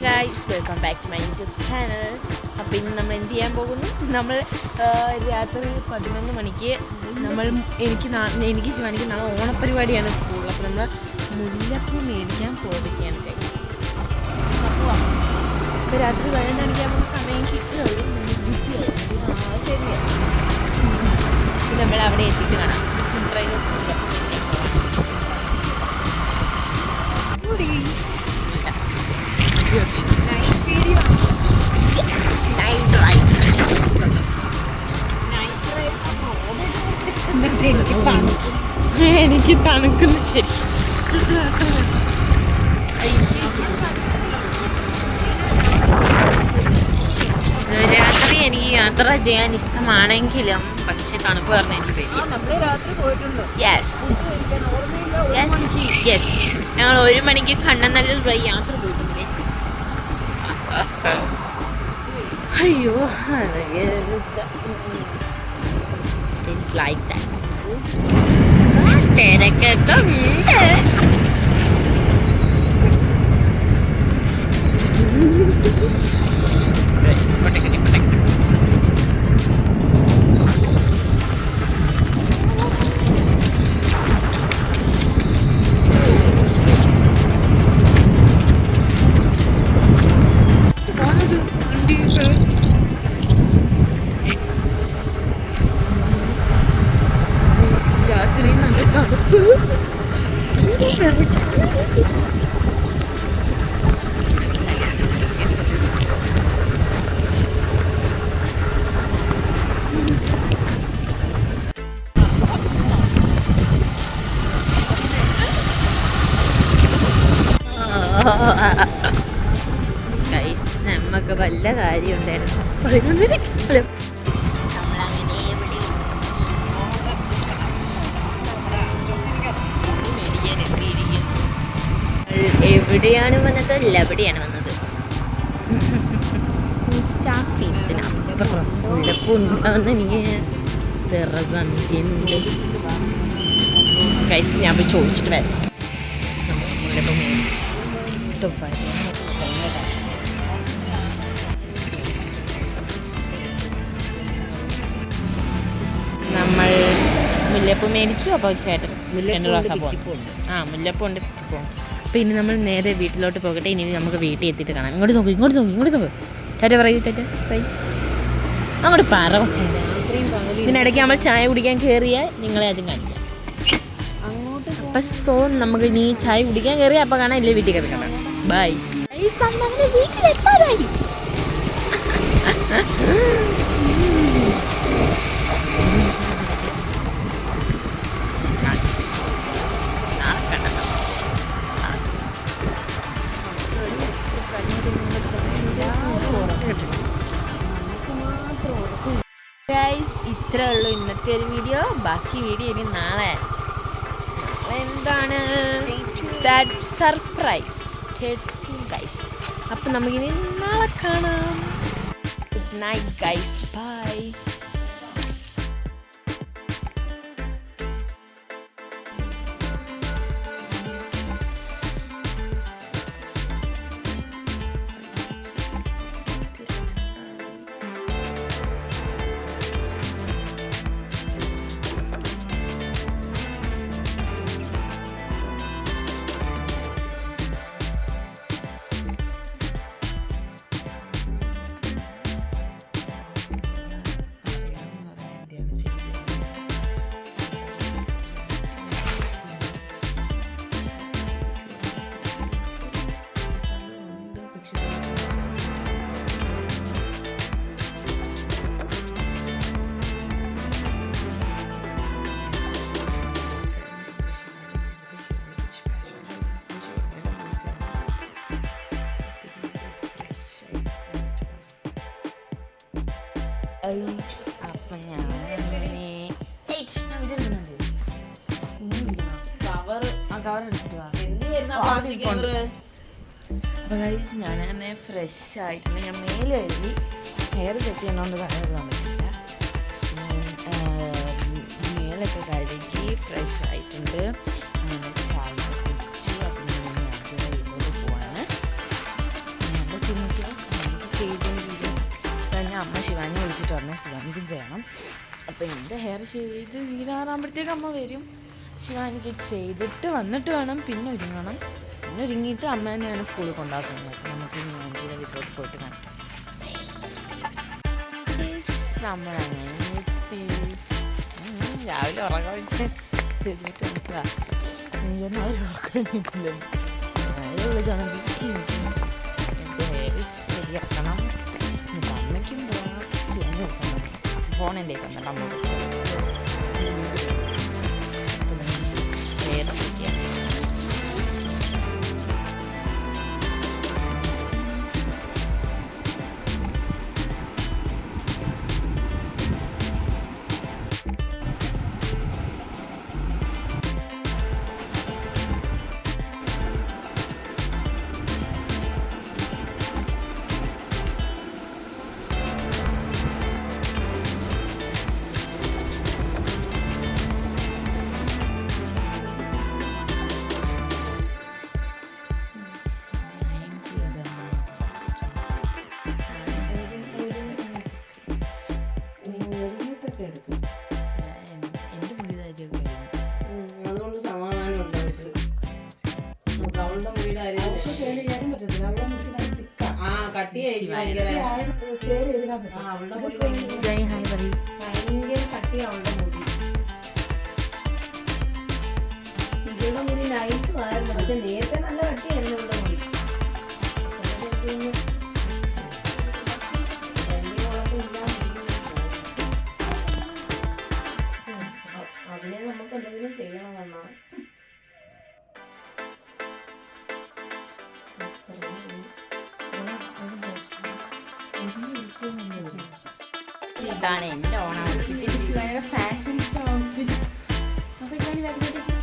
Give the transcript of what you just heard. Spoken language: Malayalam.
Guys welcome back to my YouTube channel. അപ്പോൾ ഇന്ന് നമ്മൾ എന്ത് ചെയ്യാൻ പോകുന്നു? നമ്മൾ രാത്രി 11 മണിക്ക് എനിക്ക് ശിവാനിക്ക് നാളെ ഓണപ്പരിപാടിയാണ് സ്കൂളിൽ. അപ്പോൾ നമ്മൾ മുല്ലപ്പൂ മേടിക്കാൻ പോവുകയാണ് ഗൈസ്. അപ്പോൾ രാത്രി 12 മണിക്കാകുമ്പോൾ സമയം കിട്ടുള്ളൂ. ബിസിയായി ശരിയാണ്. നമ്മൾ അവിടെ എത്തിയിട്ട് കാണാം. ട്രെയിനോട്ട് മുല്ലപ്പൂ മേടിക്കാൻ പോകാം. എനിക്ക് തണുക്കുന്നു ശരി. രാത്രി എനിക്ക് യാത്ര ചെയ്യാൻ ഇഷ്ടമാണെങ്കിലും പക്ഷെ തണുപ്പ് പറഞ്ഞ എനിക്ക് പേടിയാണ്. ഞങ്ങൾ 1 മണിക്ക് കണ്ണനല്ലൂർ വഴി യാത്ര പോയിട്ടുണ്ട്. അയ്യോ ലൈക്ക് ദാറ്റ് തിരക്കൊക്കെ ഉണ്ട്. രാത്രി നല്ല തണുപ്പ്. നമ്മക്ക് വല്ല കാര്യം ഉണ്ടായിരുന്നു. 11 എവിടെയാണ് വന്നത്? എവിടെയാണ് വന്നത്? സ്റ്റാഫീൻസിനപ്പുറം മുല്ലപ്പൂ ഉണ്ടാവുന്ന എനിക്ക് സംശയമുണ്ട്. കൈസ് ഞാൻ പോയി ചോദിച്ചിട്ട് വരാം. മുല്ലപ്പൂ നമ്മൾ മുല്ലപ്പൂ മേടിച്ചു. അപ്പോൾ ചേട്ടൻ റോസാപ്പൂണ്ട്. മുല്ലപ്പൂ ഉണ്ട്, പിച്ചിപ്പൂണ്ട്. അപ്പോൾ ഇനി നമ്മൾ നേരെ വീട്ടിലോട്ട് പോകട്ടെ. ഇനി നമുക്ക് വീട്ടിൽ എത്തിയിട്ട് കാണാം. ഇങ്ങോട്ട് നോക്ക്. ടാറ്റ പറയൂ. ടാറ്റ ബൈ. അങ്ങോട്ട് പറ. ഇതിനിടയ്ക്ക് നമ്മൾ ചായ കുടിക്കാൻ കയറിയാൽ നിങ്ങളെ അതും കാണിക്കാം. അപ്പം നമുക്ക് ഇനി ചായ കുടിക്കാൻ കയറിയാൽ അപ്പോൾ കാണാം. ഇല്ലേ വീട്ടിൽ കയറി കാണാം. ബൈ. വീട്ടിലെത്താറായി. ഇത്രേ ഉള്ളൂ ഇന്നത്തെ ഒരു വീഡിയോ. ബാക്കി വീഡിയോ ഇനി നാളെ എന്താണ് സർപ്രൈസ്. അപ്പം നമുക്കിനി നാളെ കാണാം. Good night guys. ബൈ. അപ്പം ഞാൻ കവർ എടുത്തിട്ട് അപ്പോൾ കഴിച്ച് ഞാൻ തന്നെ ഫ്രഷ് ആയിട്ടുണ്ട്. ഞാൻ മേലെ എഴുതി ഹെയർ സെറ്റ് ചെയ്യണമെന്ന് പറയാൻ പറ്റില്ല. മേലൊക്കെ കഴുകി ഫ്രഷ് ആയിട്ടുണ്ട്. ചായ കുടിച്ച് അപ്പം ഞാൻ വീട്ടിലോട്ട് പോവാണ്. ചെയ്തിട്ട് വന്നാൽ ശിവാനിക്കും ചെയ്യണം. അപ്പോൾ എൻ്റെ ഹെയർ ചെയ്ത് തീരാറാകുമ്പോഴത്തേക്ക് അമ്മ വരും. ശിവാനിക്ക് ചെയ്തിട്ട് വന്നിട്ട് വേണം പിന്നെ ഒരുങ്ങണം. പിന്നെ ഒരുങ്ങിയിട്ട് അമ്മ തന്നെയാണ് സ്കൂളിൽ കൊണ്ടാക്കുന്നത്. നമുക്ക് ആൻറ്റിയുടെ വീട്ടിലോട്ട് പോയിട്ട് കാണാം. നമ്മളങ്ങനെ രാവിലെ ഉറങ്ങാൻ വെച്ച് എന്നിട്ട് എനിക്കാ നീയൊന്നും അവർ ഉറക്കമില്ല. വിളിക്കുകയാണെങ്കിൽ എൻ്റെ ഹെയർ ശരിയാക്കണം. അമ്മയ്ക്കും പോകാൻ ഫോൺ എൻ്റെ കണ്ടിട്ട് അമ്മ ഹെയർ ശരിയാക്കി. അതുകൊണ്ട് സമാധാനമുണ്ട്. അവളുടെ മുടിയുടെ കട്ടിയായി ഭയങ്കര കട്ടിയാ അവളുടെ മുടി. ശിവയുടെ മുടി നൈസ് ആയിരുന്നു, പക്ഷെ നേരത്തെ നല്ല കട്ടിയായിരുന്നു അവളുടെ മുടി. അതിനെ നമുക്ക് എന്തെങ്കിലും ചെയ്യണം കണ്ണാ. ഇതാണ് എൻ്റെ ഓണം ഔട്ട്ഫിറ്റ്. ശിവാനിയുടെ ഫാഷൻ ഷോ ഔട്ട്ഫിറ്റ്. അപ്പോൾ ഞാൻ ബാക്കിലേക്ക്